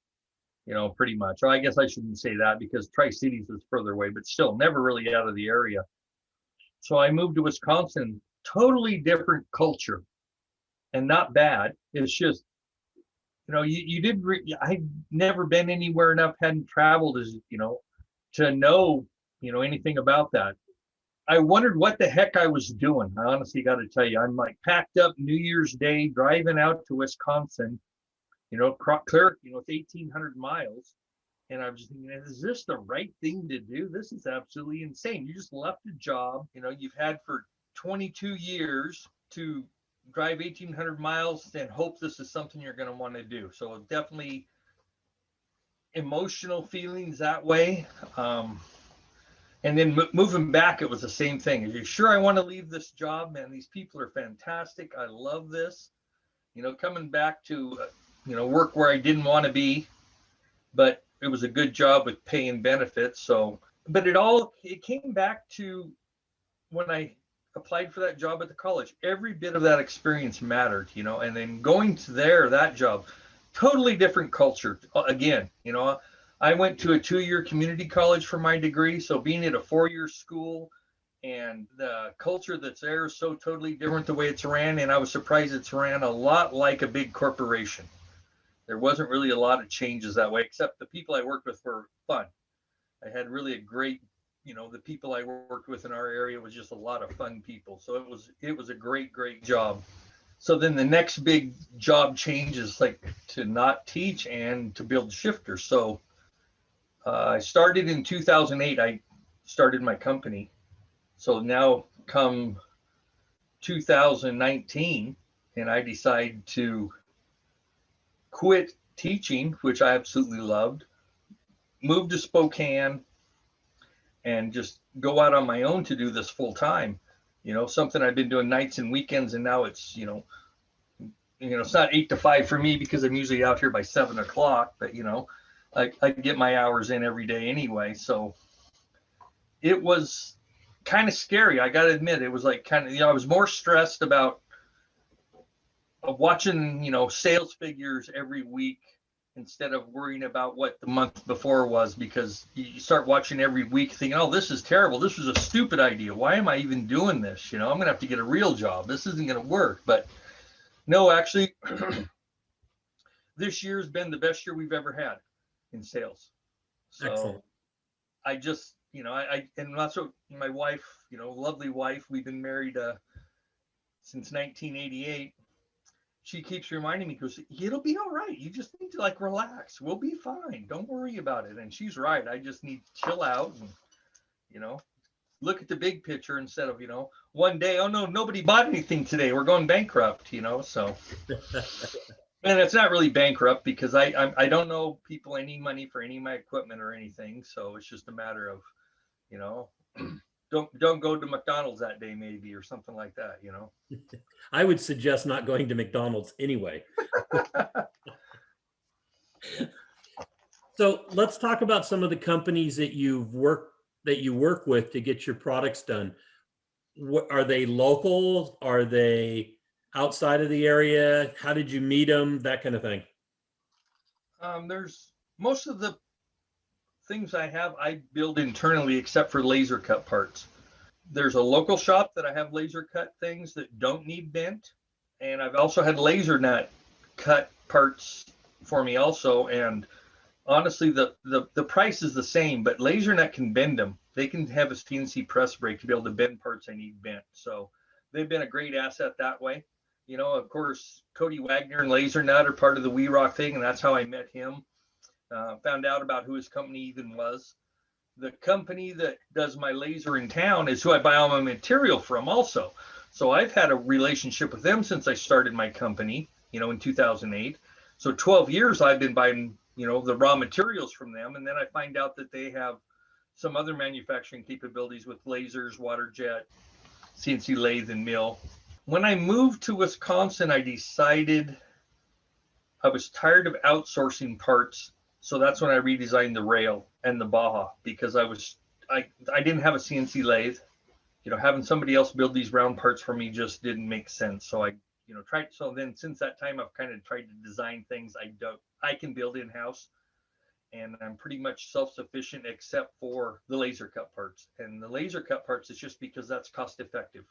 you know, pretty much. Or I guess I shouldn't say that because Tri-Cities is further away, but still never really out of the area. So I moved to Wisconsin, totally different culture, and not bad. It's just, you know, you did, I'd never been anywhere enough, hadn't traveled as, you know, to know, you know, anything about that. I wondered what the heck I was doing. I honestly got to tell you, I'm like packed up New Year's Day, driving out to Wisconsin, you know, clear, you know, it's 1,800 miles. And I'm just thinking, is this the right thing to do? This is absolutely insane. You just left a job, you know, you've had for 22 years to drive 1,800 miles and hope this is something you're going to want to do. So definitely emotional feelings that way. And then moving back, it was the same thing. Are you sure I want to leave this job, man? These people are fantastic. I love this. You know, coming back to, you know, work where I didn't want to be. But it was a good job with pay and benefits. So, but it came back to when I applied for that job at the college. Every bit of that experience mattered, and then going to that job, totally different culture. Again, I went to a 2-year community college for my degree. So being at a 4-year school, and the culture that's there is so totally different the way it's ran. And I was surprised it's ran a lot like a big corporation. There wasn't really a lot of changes that way, except the people I worked with were fun. I had really a great, the people I worked with in our area was just a lot of fun people. So it was a great, great job. So then the next big job change is like to not teach and to build shifters. So I started in 2008. I started my company. So now come 2019, and I decide to quit teaching, which I absolutely loved, move to Spokane, and just go out on my own to do this full time. Something I've been doing nights and weekends, and now it's, it's not 8 to 5 for me because I'm usually out here by 7 o'clock, but I get my hours in every day anyway. So it was kind of scary. I got to admit, it was like I was more stressed about watching, sales figures every week instead of worrying about what the month before was, because you start watching every week thinking, oh, this is terrible. This was a stupid idea. Why am I even doing this? I'm going to have to get a real job. This isn't going to work. But no, actually, this year's been the best year we've ever had in sales. So excellent. I just, and that's what my wife, lovely wife, we've been married since 1988. She keeps reminding me, goes, it'll be all right. You just need to relax. We'll be fine. Don't worry about it. And she's right. I just need to chill out and, look at the big picture instead of, one day, oh no, nobody bought anything today. We're going bankrupt, so. And it's not really bankrupt because I don't know people any money for any of my equipment or anything. So it's just a matter of, don't go to McDonald's that day maybe, or something like that, I would suggest not going to McDonald's anyway. So let's talk about some of the companies that you work with to get your products done. Are they local? Are they outside of the area? How did you meet them? That kind of thing. There's most of the things I build internally, except for laser cut parts. There's a local shop that I have laser cut things that don't need bent. And I've also had laser nut cut parts for me also. And honestly, the price is the same, but laser nut can bend them. They can have a CNC press brake to be able to bend parts I need bent. So they've been a great asset that way. Of course, Cody Wagner and Laser Nut are part of the We Rock thing, and that's how I met him. Found out about who his company even was. The company that does my laser in town is who I buy all my material from also. So I've had a relationship with them since I started my company, in 2008. So 12 years I've been buying, the raw materials from them. And then I find out that they have some other manufacturing capabilities with lasers, water jet, CNC lathe and mill. When I moved to Wisconsin, I decided I was tired of outsourcing parts. So that's when I redesigned the rail and the Baja, because I didn't have a CNC lathe. Having somebody else build these round parts for me just didn't make sense. So I tried. So then since that time, I've kind of tried to design things I can build in-house, and I'm pretty much self-sufficient except for the laser cut parts. And the laser cut parts is just because that's cost effective.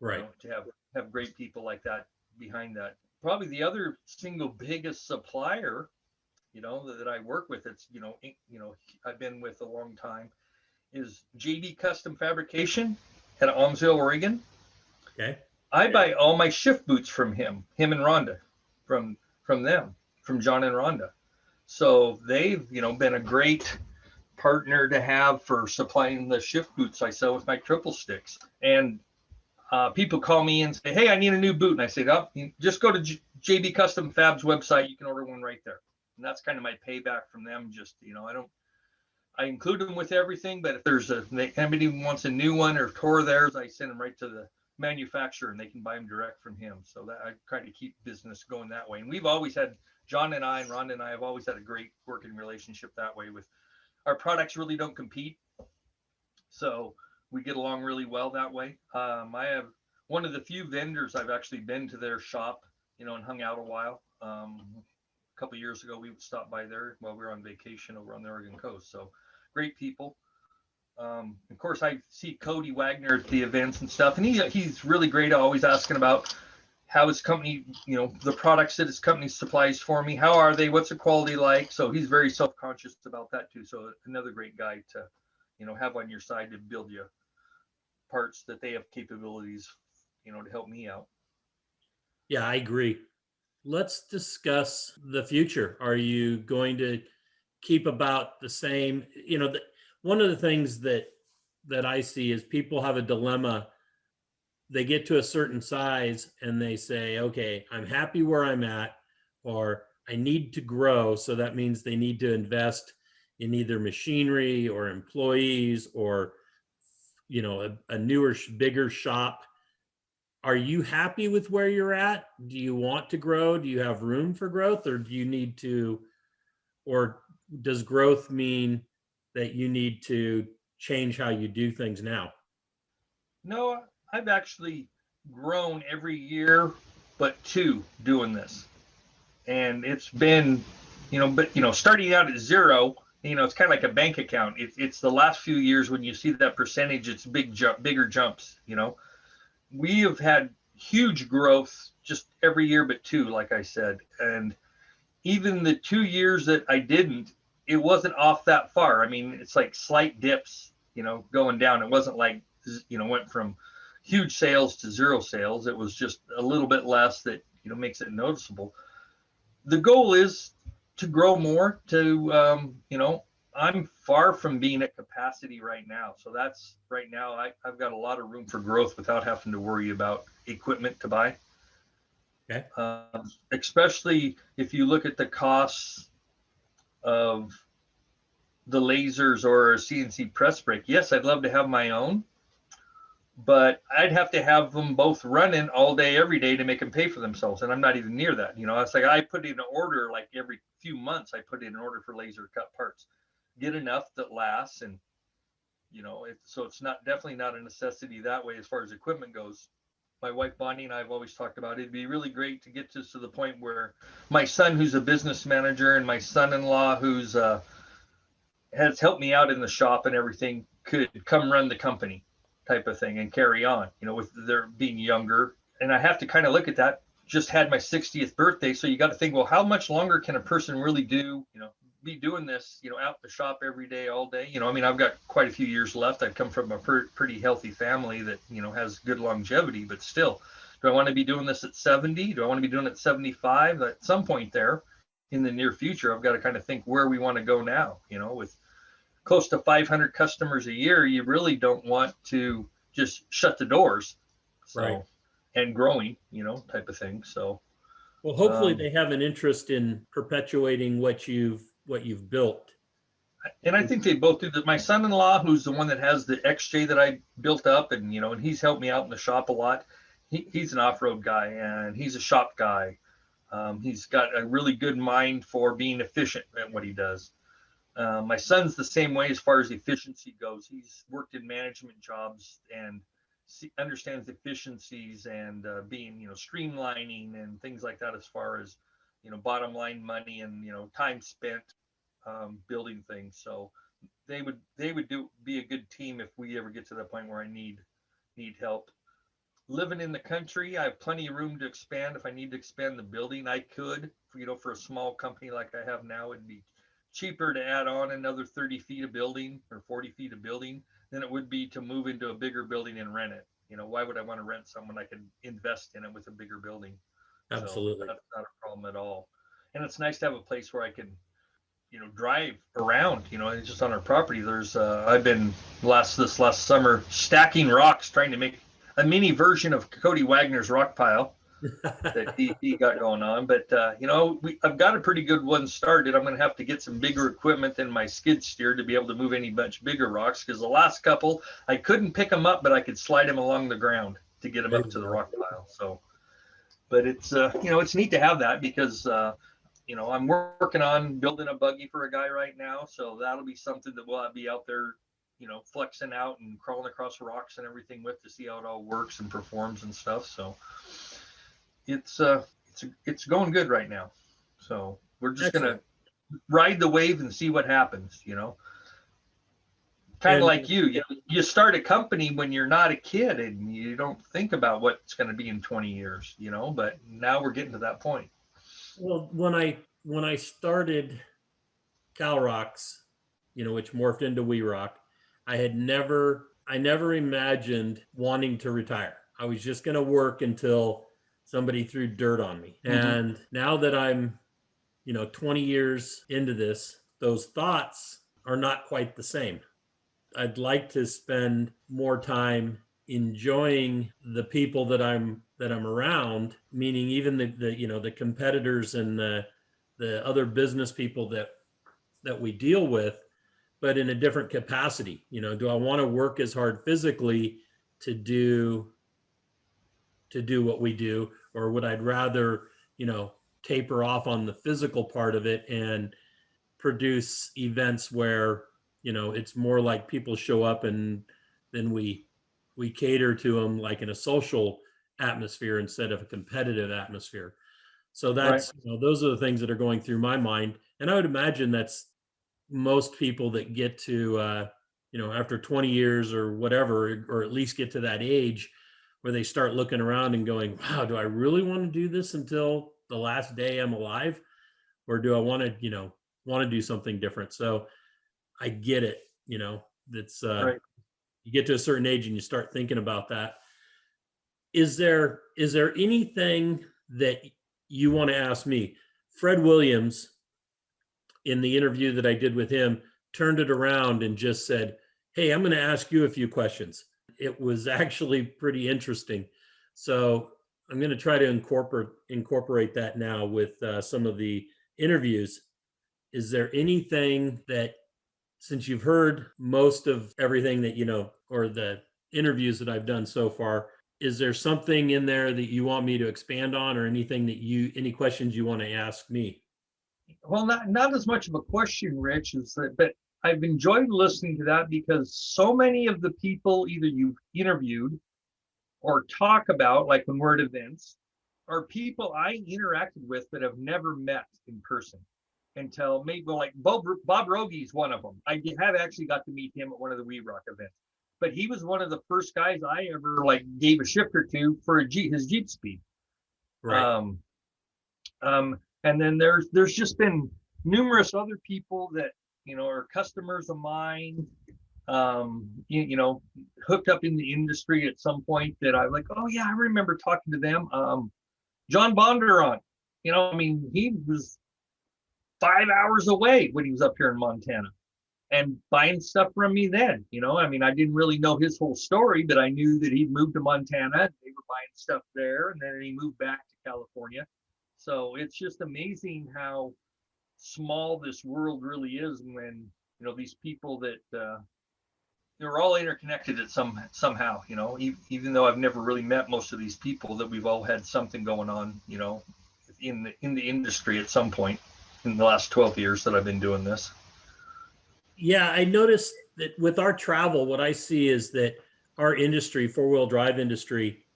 Right. To have great people like that behind that. Probably the other single biggest supplier, that I work with, it's, I've been with a long time, is JD Custom Fabrication at Almsville, Oregon. Okay. I buy all my shift boots from him and Rhonda, from them, from John and Rhonda. So they've, been a great partner to have for supplying the shift boots I sell with my triple sticks. And people call me and say, hey, I need a new boot. And I say, oh, just go to JB Custom Fab's website. You can order one right there. And that's kind of my payback from them. Just, I include them with everything, but if anybody wants a new one or tore theirs, I send them right to the manufacturer and they can buy them direct from him. So that I try to keep business going that way. And we've always had John and I and Rhonda and I have always had a great working relationship that way. With our products really don't compete, so we get along really well that way. I have one of the few vendors I've actually been to their shop, and hung out a while. A couple of years ago, we would stop by there while we were on vacation over on the Oregon coast. So great people. Of course, I see Cody Wagner at the events and stuff, and he's really great. Always asking about how his company, the products that his company supplies for me. How are they? What's the quality like? So he's very self-conscious about that too. So another great guy to, have on your side to build you parts that they have capabilities, to help me out. Yeah, I agree. Let's discuss the future. Are you going to keep about the same? One of the things that I see is people have a dilemma. They get to a certain size and they say, okay, I'm happy where I'm at, or I need to grow. So that means they need to invest in either machinery or employees or, a newer, bigger shop. Are you happy with where you're at? Do you want to grow? Do you have room for growth, or do you need to, or does growth mean that you need to change how you do things now? No, I've actually grown every year, but two doing this. And it's been, starting out at zero, it's kind of like a bank account. It's the last few years when you see that percentage, it's bigger jumps, We have had huge growth just every year, but two, like I said. And even the 2 years that I didn't, it wasn't off that far. I mean, it's like slight dips, going down. It wasn't like, went from huge sales to zero sales. It was just a little bit less that, makes it noticeable. The goal is to grow more, I'm far from being at capacity right now. So that's right now, I've got a lot of room for growth without having to worry about equipment to buy. Okay. Especially if you look at the costs of the lasers or a CNC press brake. Yes, I'd love to have my own, but I'd have to have them both running all day, every day to make them pay for themselves. And I'm not even near that. It's like I put in an order, like every few months, I put in an order for laser cut parts, get enough that lasts. And, so it's definitely not a necessity that way as far as equipment goes. My wife Bonnie and I have always talked about it'd be really great to get to the point where my son, who's a business manager, and my son-in-law, who's has helped me out in the shop and everything, could come run the company type of thing and carry on, with their being younger. And I have to kind of look at that. Just had my 60th birthday. So you got to think, well, how much longer can a person really do, be doing this, out the shop every day, all day? I've got quite a few years left. I've come from a pretty healthy family that, has good longevity, but still, do I want to be doing this at 70? Do I want to be doing it at 75? At some point there in the near future, I've got to kind of think where we want to go now, with close to 500 customers a year, you really don't want to just shut the doors. So, right. And growing, type of thing. So, well, hopefully they have an interest in perpetuating what you've built. And I think they both do that. My son-in-law, who's the one that has the XJ that I built up, and, and he's helped me out in the shop a lot. He's an off-road guy and he's a shop guy. He's got a really good mind for being efficient at what he does. My son's the same way as far as efficiency goes. He's worked in management jobs and understands efficiencies and being, streamlining and things like that as far as, bottom line money and, time spent building things. So they would be a good team if we ever get to the point where I need help. Living in the country, I have plenty of room to expand. If I need to expand the building, I could. For a small company like I have now, it'd be cheaper to add on another 30 feet of building or 40 feet of building than it would be to move into a bigger building and rent it. Why would I want to rent someone? I could invest in it with a bigger building. Absolutely. So that's not a problem at all. And it's nice to have a place where I can, drive around, it's just on our property. There's, I've been this last summer stacking rocks, trying to make a mini version of Cody Wagner's rock pile that he got going on. But, I've got a pretty good one started. I'm going to have to get some bigger equipment than my skid steer to be able to move any much bigger rocks, because the last couple, I couldn't pick them up, but I could slide them along the ground to get them up to the rock pile. So, but it's, it's neat to have that, because I'm working on building a buggy for a guy right now, so that'll be something that we'll be out there, flexing out and crawling across rocks and everything with, to see how it all works and performs and stuff. So it's going good right now. So we're just gonna ride the wave and see what happens. Kind of like you start a company when you're not a kid and you don't think about what's going to be in 20 years, but now we're getting to that point. Well, when I started Cal Rocks, which morphed into We Rock, I never imagined wanting to retire. I was just going to work until somebody threw dirt on me. Mm-hmm. And now that I'm, 20 years into this, those thoughts are not quite the same. I'd like to spend more time enjoying the people that I'm around, meaning even the competitors and the other business people that we deal with, but in a different capacity. Do I want to work as hard physically to do what we do, or would I rather, taper off on the physical part of it and produce events where it's more like people show up and then we cater to them like in a social atmosphere instead of a competitive atmosphere. So that's right. Those are the things that are going through my mind, and I would imagine that's most people that get to after 20 years or whatever, or at least get to that age where they start looking around and going, wow, do I really want to do this until the last day I'm alive, or do I want to do something different? So I get it. That's right. You get to a certain age and you start thinking about that. Is there anything that you want to ask me? Fred Williams, in the interview that I did with him, turned it around and just said, hey, I'm going to ask you a few questions. It was actually pretty interesting. So I'm going to try to incorporate that now with some of the interviews. Is there anything that, since you've heard most of everything that, or the interviews that I've done so far, is there something in there that you want me to expand on, or anything that any questions you want to ask me? Well, not as much of a question, Rich, but I've enjoyed listening to that, because so many of the people either you've interviewed or talk about, like when we're at events, are people I interacted with that have never met in person until maybe, like Bob Rogi's one of them. I have actually got to meet him at one of the We Rock events, but he was one of the first guys I ever gave a shifter to for his Jeep speed. Right. And then there's just been numerous other people that are customers of mine, hooked up in the industry at some point that I'm like, oh yeah, I remember talking to them. John Bondurant, he was 5 hours away when he was up here in Montana and buying stuff from me then. I didn't really know his whole story, but I knew that he'd moved to Montana. They were buying stuff there, and then he moved back to California. So it's just amazing how small this world really is when, these people that they're all interconnected at somehow, even though I've never really met most of these people, that we've all had something going on, in the industry at some point in the last 12 years that I've been doing this. Yeah, I noticed that with our travel, what I see is that our industry, four-wheel drive industry,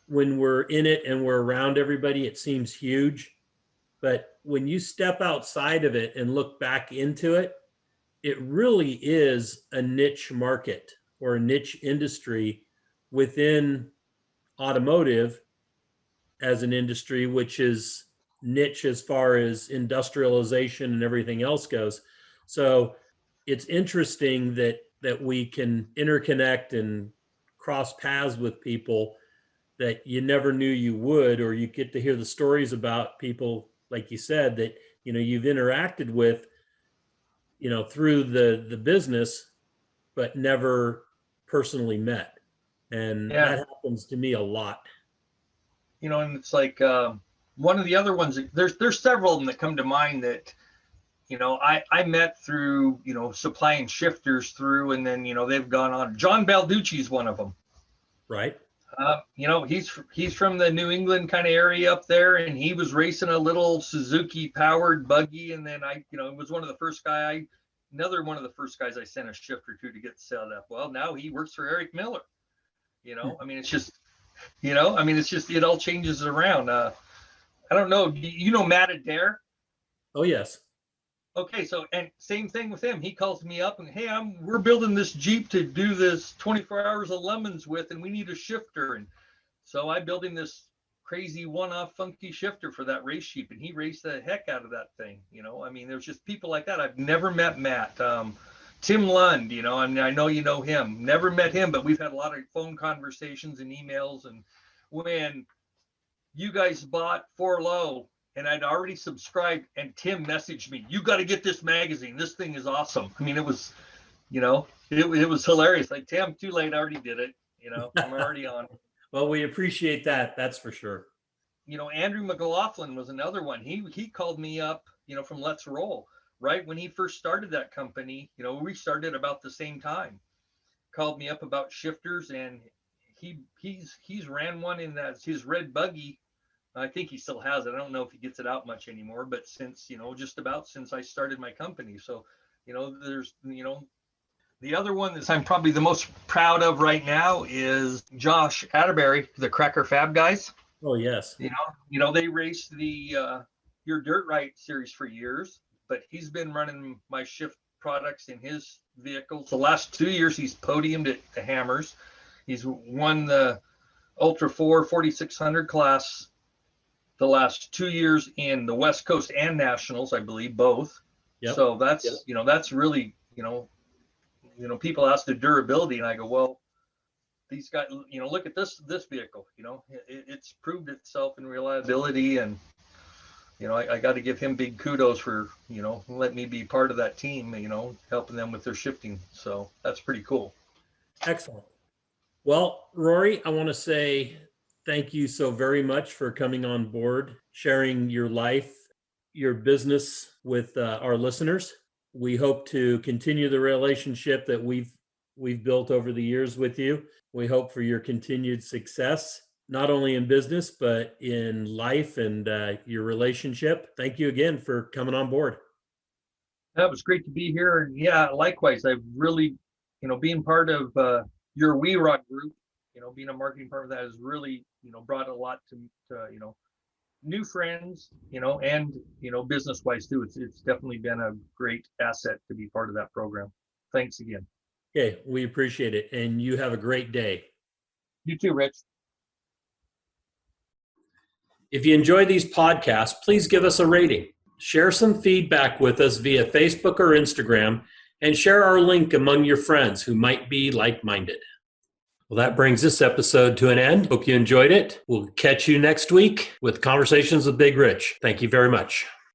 when we're in it and we're around everybody, it seems huge. But when you step outside of it and look back into it, it really is a niche market or a niche industry within automotive as an industry, which is niche as far as industrialization and everything else goes. So it's interesting that we can interconnect and cross paths with people that you never knew you would, or you get to hear the stories about people, like you said, that you've interacted with through the business, but never personally met. And that happens to me a lot. And it's like one of the other ones, there's several of them that come to mind that I met through supplying shifters through, and then they've gone on. John Balducci's one of them. Right. He's from the New England kind of area up there, and he was racing a little Suzuki powered buggy, and then it was another one of the first guys I sent a shifter to get set up. Well, now he works for Eric Miller. It's just, it all changes around. I don't know. You know Matt Adair? Oh yes. Okay, so and same thing with him. He calls me up and, hey, we're building this Jeep to do this 24 hours of lemons with, and we need a shifter. And so I built him this crazy one-off funky shifter for that race Jeep, and he raced the heck out of that thing. There's just people like that. I've never met Matt. Tim Lund, I know you know him. Never met him, but we've had a lot of phone conversations and emails. And when you guys bought For Low, and I'd already subscribed, and Tim messaged me, you got to get this magazine. This thing is awesome. It was, it was hilarious. Like, Tim, too late. I already did it. I'm already on. Well, we appreciate that. That's for sure. Andrew McLaughlin was another one. He called me up, from Let's Roll, right when he first started that company. We started about the same time. Called me up about shifters, and he's ran one in his red buggy. I think he still has it. I don't know if he gets it out much anymore, but since, just about since I started my company. So, there's, the other one that I'm probably the most proud of right now is Josh Atterbury, the Cracker Fab guys. Oh, yes. They raced the Your Dirt Right series for years, but he's been running my shift products in his vehicles. The last 2 years, he's podiumed at the Hammers. He's won the Ultra 4 4600 class the last 2 years in the West Coast and Nationals, I believe, both. Yep. So that's, that's really, people ask the durability, and I go, well, these guys, look at this vehicle, it's proved itself in reliability, and, I got to give him big kudos for, let me be part of that team, helping them with their shifting. So that's pretty cool. Excellent. Well, Rory, I want to say thank you so very much for coming on board, sharing your life, your business with our listeners. We hope to continue the relationship that we've built over the years with you. We hope for your continued success, not only in business, but in life and your relationship. Thank you again for coming on board. That was great to be here. And yeah, likewise, I've really, being part of your We Rock group, being a marketing part of that has really, brought a lot to new friends, and, business wise too. It's definitely been a great asset to be part of that program. Thanks again. Okay. We appreciate it. And you have a great day. You too, Rich. If you enjoy these podcasts, please give us a rating. Share some feedback with us via Facebook or Instagram, and share our link among your friends who might be like-minded. Well, that brings this episode to an end. Hope you enjoyed it. We'll catch you next week with Conversations with Big Rich. Thank you very much.